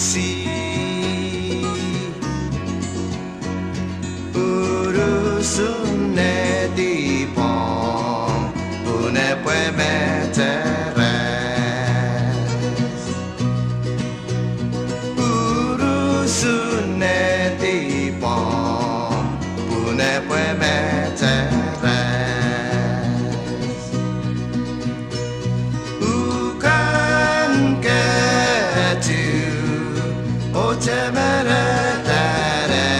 si Urusune di pom Une pues meteres Urusune di pom Une pues meteres Ugan Kechiu Chamere tare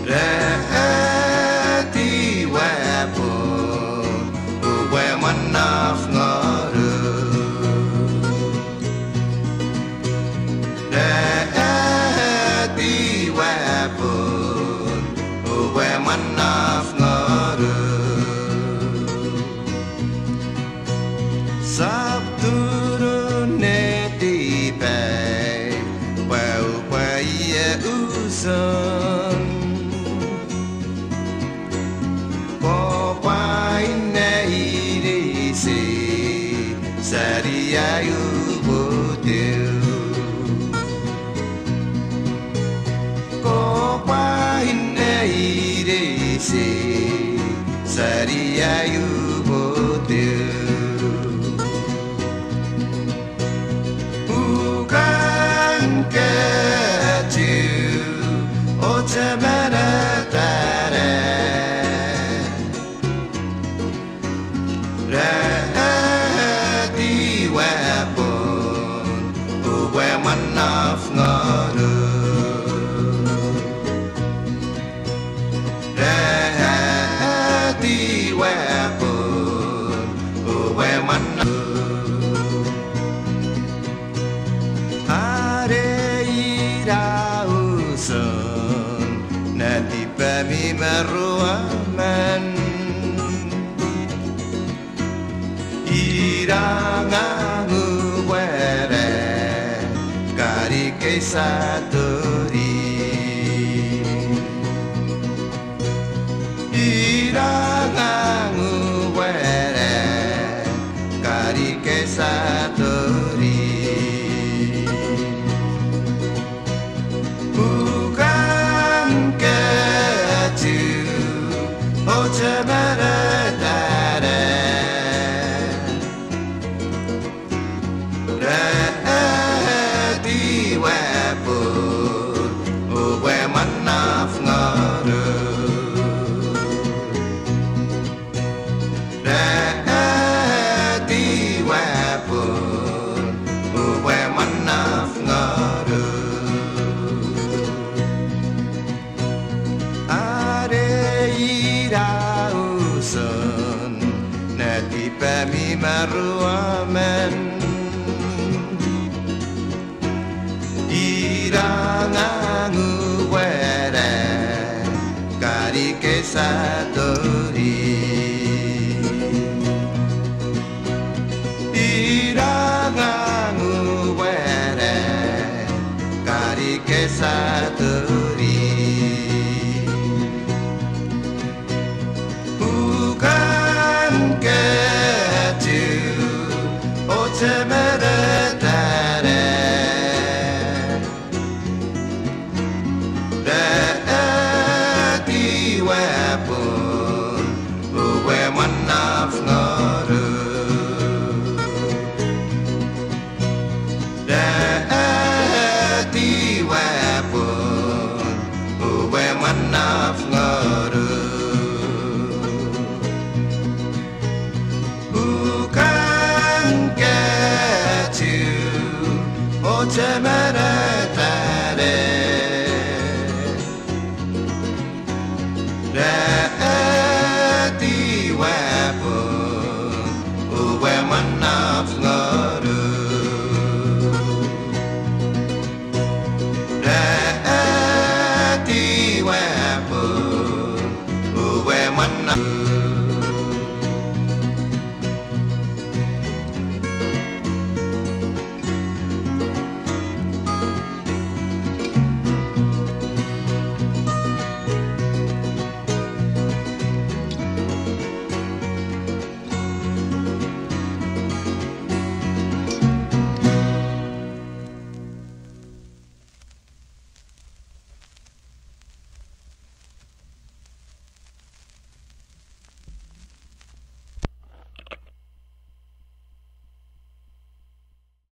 Reti wepo Uwe manaf ngoru Reti wepo Uwe manaf ngoru Sabturune Usan Popai nei si Saria ubutiu Popai nei si Saria ubutiu Ugan Kechiu Chamere tare Reti weapon Uwe manaf ngoru Reti weapon Uwe manaf Are ira usun Nanti kami meruaman Irangamu were Kari kesaturi Irangamu were Kari kesaturi Chamere tare Reti wepo Uwe manaf ngoru Reti wepo Uwe manaf ngoru Nati pami maruamen Irangangu were Kari kesatori Irangangu were Kari kesatori Chamere tare Reti weapon Uwe manaf ngoru Reti weapon Uwe manaf ngoru Chamere